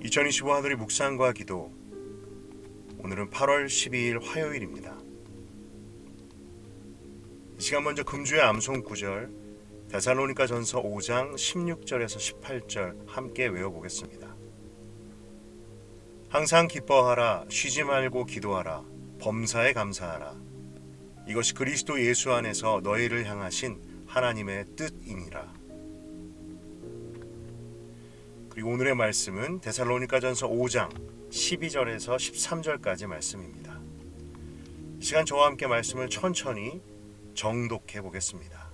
2025 하늘의 묵상과 기도. 오늘은 8월 12일 화요일입니다. 이 시간 먼저 금주의 암송 구절 데살로니가전서 5장 16절에서 18절 함께 외워보겠습니다. 항상 기뻐하라, 쉬지 말고 기도하라, 범사에 감사하라. 이것이 그리스도 예수 안에서 너희를 향하신 하나님의 뜻이니라. 그리고 오늘의 말씀은 데살로니가전서 5장 12절에서 13절까지 말씀입니다. 이 시간 저와 함께 말씀을 천천히 정독해 보겠습니다.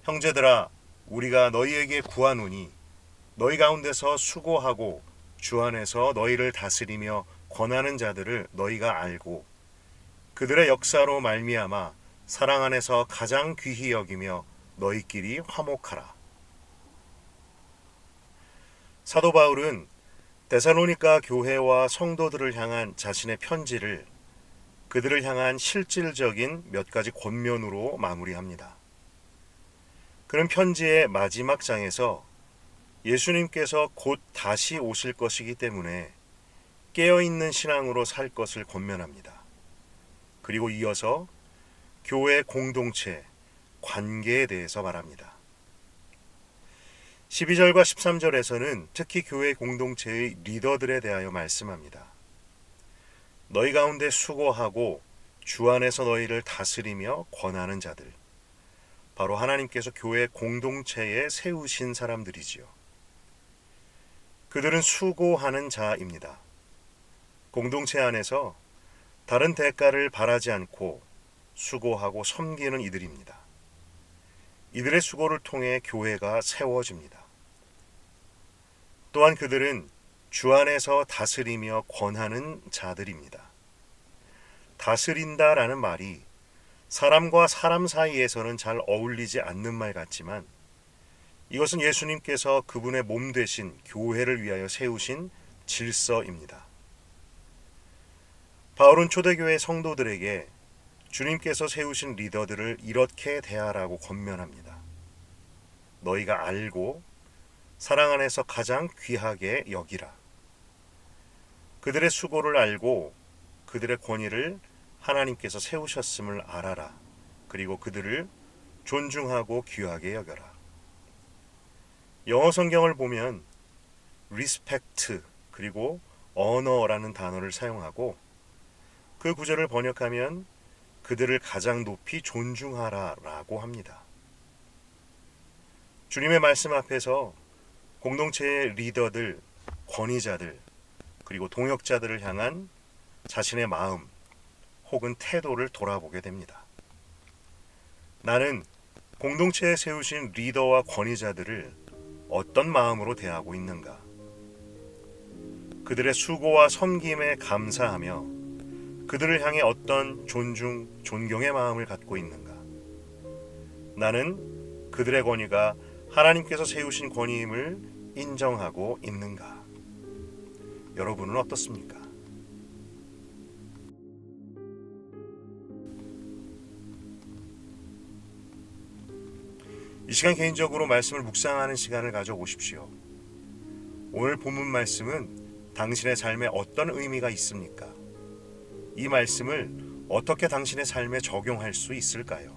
형제들아, 우리가 너희에게 구하노니 너희 가운데서 수고하고 주 안에서 너희를 다스리며 권하는 자들을 너희가 알고 그들의 역사로 말미암아 사랑 안에서 가장 귀히 여기며 너희끼리 화목하라. 사도 바울은 데살로니가 교회와 성도들을 향한 자신의 편지를 그들을 향한 실질적인 몇 가지 권면으로 마무리합니다. 그는 편지의 마지막 장에서 예수님께서 곧 다시 오실 것이기 때문에 깨어있는 신앙으로 살 것을 권면합니다. 그리고 이어서 교회 공동체, 관계에 대해서 말합니다. 12절과 13절에서는 특히 교회 공동체의 리더들에 대하여 말씀합니다. 너희 가운데 수고하고 주 안에서 너희를 다스리며 권하는 자들, 바로 하나님께서 교회 공동체에 세우신 사람들이지요. 그들은 수고하는 자입니다. 공동체 안에서 다른 대가를 바라지 않고 수고하고 섬기는 이들입니다. 이들의 수고를 통해 교회가 세워집니다. 또한 그들은 주 안에서 다스리며 권하는 자들입니다. 다스린다라는 말이 사람과 사람 사이에서는 잘 어울리지 않는 말 같지만 이것은 예수님께서 그분의 몸 되신 교회를 위하여 세우신 질서입니다. 바울은 초대교회 성도들에게 주님께서 세우신 리더들을 이렇게 대하라고 권면합니다. 너희가 알고 사랑 안에서 가장 귀하게 여기라. 그들의 수고를 알고 그들의 권위를 하나님께서 세우셨음을 알아라. 그리고 그들을 존중하고 귀하게 여겨라. 영어 성경을 보면 respect 그리고 honor라는 단어를 사용하고 그 구절을 번역하면 그들을 가장 높이 존중하라 라고 합니다. 주님의 말씀 앞에서 공동체의 리더들, 권위자들, 그리고 동역자들을 향한 자신의 마음 혹은 태도를 돌아보게 됩니다. 나는 공동체에 세우신 리더와 권위자들을 어떤 마음으로 대하고 있는가? 그들의 수고와 섬김에 감사하며 그들을 향해 어떤 존중, 존경의 마음을 갖고 있는가? 나는 그들의 권위가 하나님께서 세우신 권위임을 인정하고 있는가? 여러분은 어떻습니까? 이 시간 개인적으로 말씀을 묵상하는 시간을 가져보십시오. 오늘 본문 말씀은 당신의 삶에 어떤 의미가 있습니까? 이 말씀을 어떻게 당신의 삶에 적용할 수 있을까요?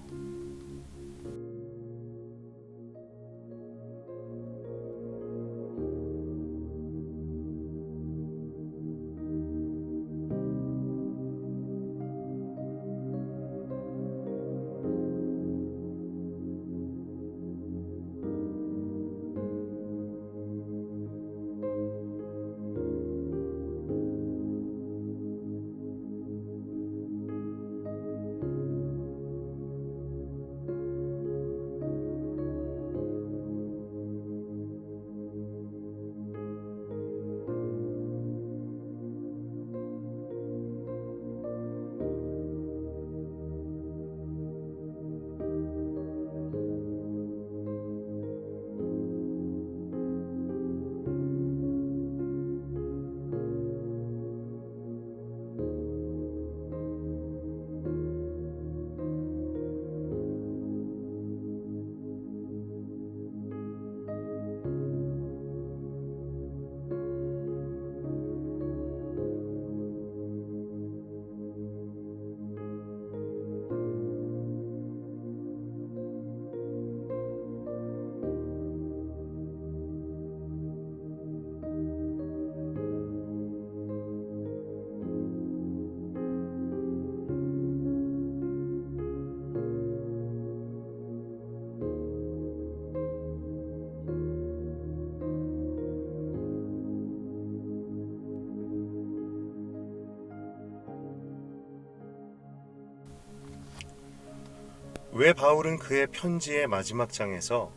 왜 바울은 그의 편지의 마지막 장에서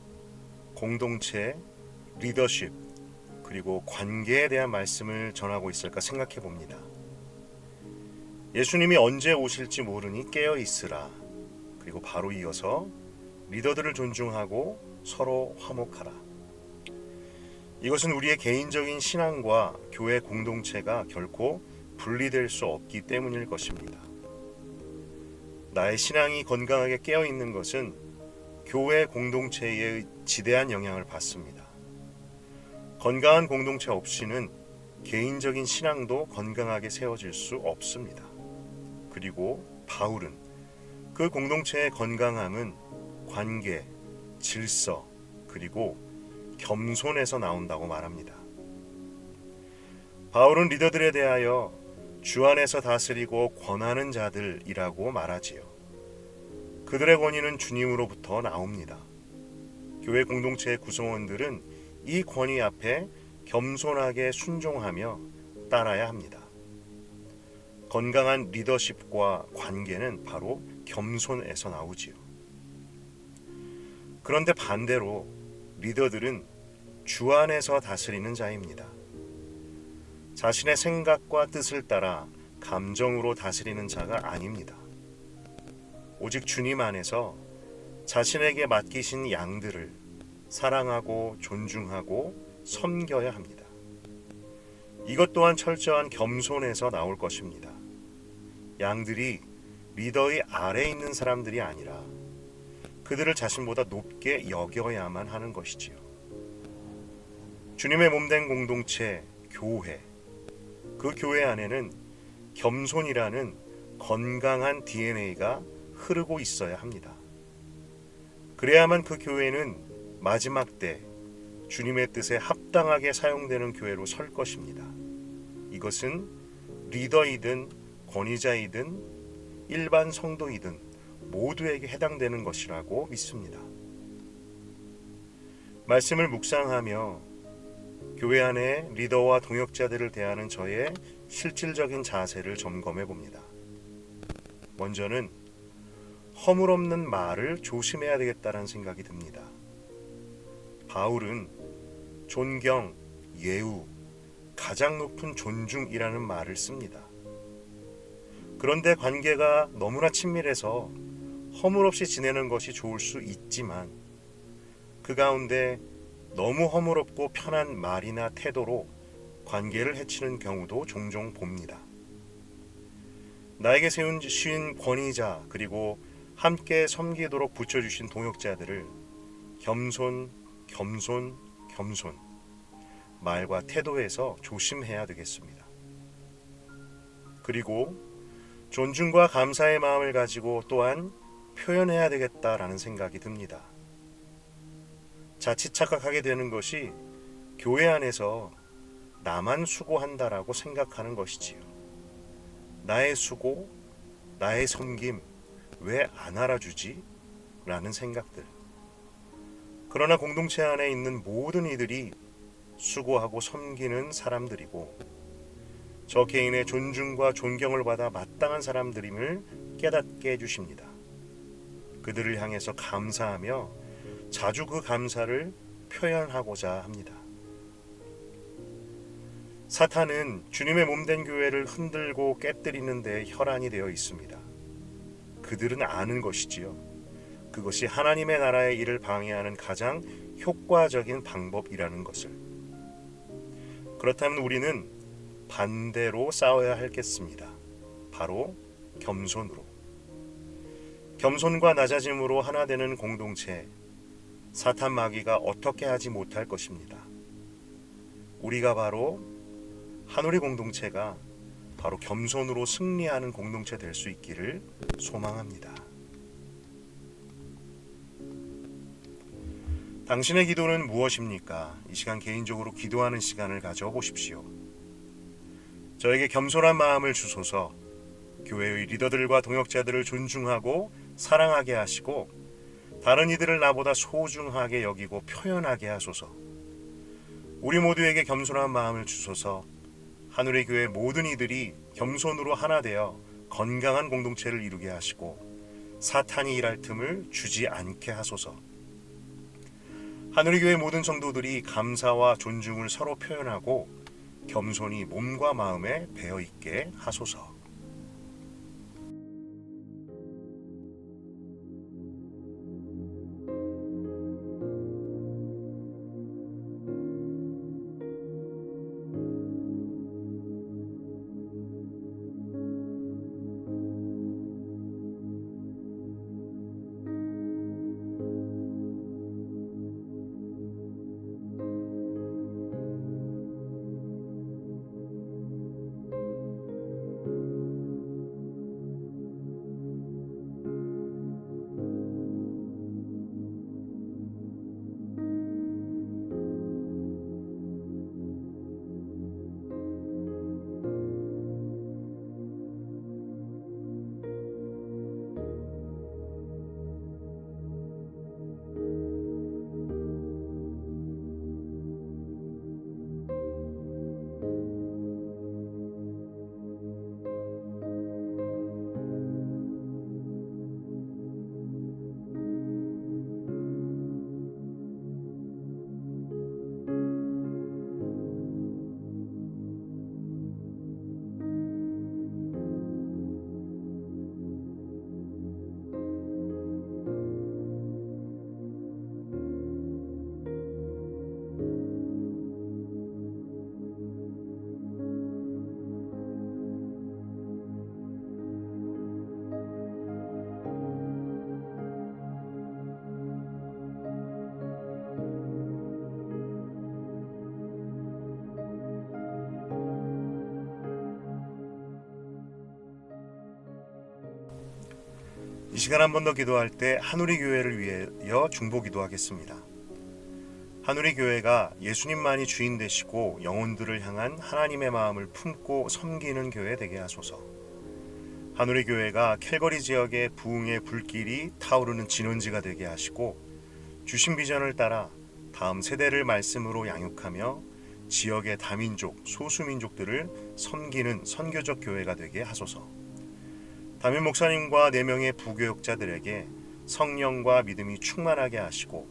공동체, 리더십, 그리고 관계에 대한 말씀을 전하고 있을까 생각해 봅니다. 예수님이 언제 오실지 모르니 깨어 있으라. 그리고 바로 이어서 리더들을 존중하고 서로 화목하라. 이것은 우리의 개인적인 신앙과 교회 공동체가 결코 분리될 수 없기 때문일 것입니다. 나의 신앙이 건강하게 깨어 있는 것은 교회 공동체에 지대한 영향을 받습니다. 건강한 공동체 없이는 개인적인 신앙도 건강하게 세워질 수 없습니다. 그리고 바울은 그 공동체의 건강함은 관계, 질서, 그리고 겸손에서 나온다고 말합니다. 바울은 리더들에 대하여 주 안에서 다스리고 권하는 자들이라고 말하지요. 그들의 권위는 주님으로부터 나옵니다. 교회 공동체의 구성원들은 이 권위 앞에 겸손하게 순종하며 따라야 합니다. 건강한 리더십과 관계는 바로 겸손에서 나오지요. 그런데 반대로 리더들은 주 안에서 다스리는 자입니다. 자신의 생각과 뜻을 따라 감정으로 다스리는 자가 아닙니다. 오직 주님 안에서 자신에게 맡기신 양들을 사랑하고 존중하고 섬겨야 합니다. 이것 또한 철저한 겸손에서 나올 것입니다. 양들이 리더의 아래에 있는 사람들이 아니라 그들을 자신보다 높게 여겨야만 하는 것이지요. 주님의 몸된 공동체, 교회, 그 교회 안에는 겸손이라는 건강한 DNA가 흐르고 있어야 합니다. 그래야만 그 교회는 마지막 때 주님의 뜻에 합당하게 사용되는 교회로 설 것입니다. 이것은 리더이든 권위자이든 일반 성도이든 모두에게 해당되는 것이라고 믿습니다. 말씀을 묵상하며 교회 안에 리더와 동역자들을 대하는 저의 실질적인 자세를 점검해 봅니다. 먼저는 허물없는 말을 조심해야 되겠다는 생각이 듭니다. 바울은 존경, 예우, 가장 높은 존중이라는 말을 씁니다. 그런데 관계가 너무나 친밀해서 허물없이 지내는 것이 좋을 수 있지만 그 가운데 너무 허물없고 편한 말이나 태도로 관계를 해치는 경우도 종종 봅니다. 나에게 세우신 권위자 그리고 함께 섬기도록 붙여주신 동역자들을 겸손, 말과 태도에서 조심해야 되겠습니다. 그리고 존중과 감사의 마음을 가지고 또한 표현해야 되겠다라는 생각이 듭니다. 자칫 착각하게 되는 것이 교회 안에서 나만 수고한다라고 생각하는 것이지요. 나의 수고, 나의 섬김 왜 안 알아주지? 라는 생각들. 그러나 공동체 안에 있는 모든 이들이 수고하고 섬기는 사람들이고 저 개인의 존중과 존경을 받아 마땅한 사람들임을 깨닫게 해주십니다. 그들을 향해서 감사하며 자주 그 감사를 표현하고자 합니다. 사탄은 주님의 몸된 교회를 흔들고 깨뜨리는 데 혈안이 되어 있습니다. 그들은 아는 것이지요. 그것이 하나님의 나라의 일을 방해하는 가장 효과적인 방법이라는 것을. 그렇다면 우리는 반대로 싸워야 하겠습니다. 바로 겸손으로. 겸손과 낮아짐으로 하나 되는 공동체, 사탄 마귀가 어떻게 하지 못할 것입니다. 우리가 바로 한우리 공동체가 바로 겸손으로 승리하는 공동체 될 수 있기를 소망합니다. 당신의 기도는 무엇입니까? 이 시간 개인적으로 기도하는 시간을 가져보십시오. 저에게 겸손한 마음을 주소서. 교회의 리더들과 동역자들을 존중하고 사랑하게 하시고 다른 이들을 나보다 소중하게 여기고 표현하게 하소서. 우리 모두에게 겸손한 마음을 주소서. 하늘의 교회 모든 이들이 겸손으로 하나 되어 건강한 공동체를 이루게 하시고 사탄이 일할 틈을 주지 않게 하소서. 하늘의 교회 모든 성도들이 감사와 존중을 서로 표현하고 겸손히 몸과 마음에 배어 있게 하소서. 이 시간 한 번 더 기도할 때 한우리 교회를 위하여 중보 기도하겠습니다. 한우리 교회가 예수님만이 주인 되시고 영혼들을 향한 하나님의 마음을 품고 섬기는 교회 되게 하소서. 한우리 교회가 캘거리 지역의 부흥의 불길이 타오르는 진원지가 되게 하시고 주신 비전을 따라 다음 세대를 말씀으로 양육하며 지역의 다민족, 소수민족들을 섬기는 선교적 교회가 되게 하소서. 담임 목사님과 4명의 부교역자들에게 성령과 믿음이 충만하게 하시고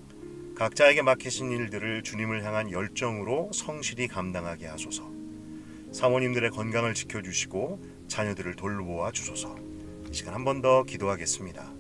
각자에게 맡기신 일들을 주님을 향한 열정으로 성실히 감당하게 하소서. 사모님들의 건강을 지켜주시고 자녀들을 돌보아 주소서. 이 시간 한 번 더 기도하겠습니다.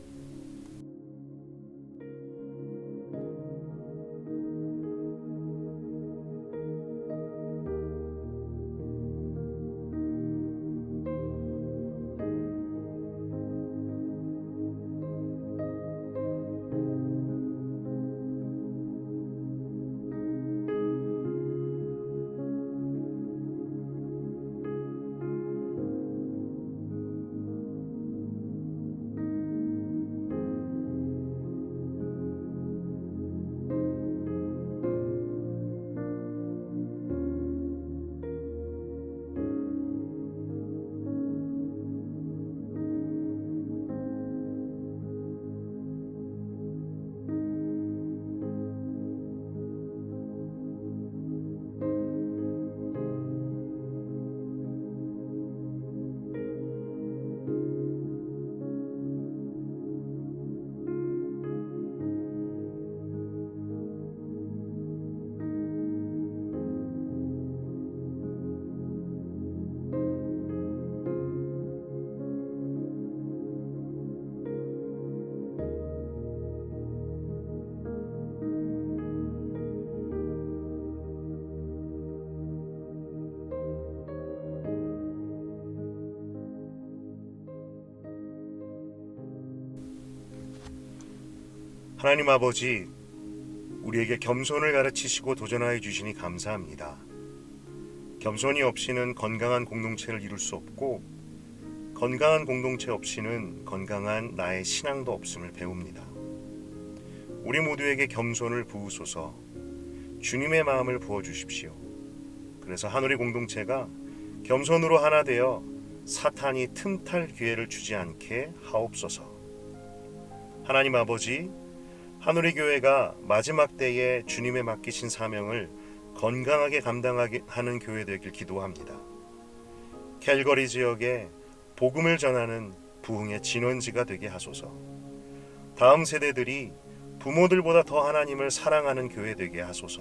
하나님 아버지, 우리에게 겸손을 가르치시고 도전하여 주시니 감사합니다. 겸손이 없이는 건강한 공동체를 이룰 수 없고 건강한 공동체 없이는 건강한 나의 신앙도 없음을 배웁니다. 우리 모두에게 겸손을 부으소서. 주님의 마음을 부어주십시오. 그래서 한우리 공동체가 겸손으로 하나 되어 사탄이 틈탈 기회를 주지 않게 하옵소서. 하나님 아버지, 한우리 교회가 마지막 때에 주님의 맡기신 사명을 건강하게 감당하게 하는 교회 되길 기도합니다. 캘거리 지역에 복음을 전하는 부흥의 진원지가 되게 하소서. 다음 세대들이 부모들보다 더 하나님을 사랑하는 교회 되게 하소서.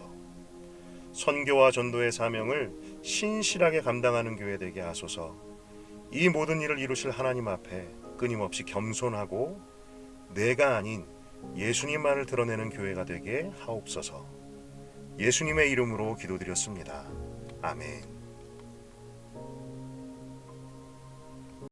선교와 전도의 사명을 신실하게 감당하는 교회 되게 하소서. 이 모든 일을 이루실 하나님 앞에 끊임없이 겸손하고 내가 아닌 예수님만을 드러내는 교회가 되게 하옵소서. 예수님의 이름으로 기도드렸습니다. 아멘.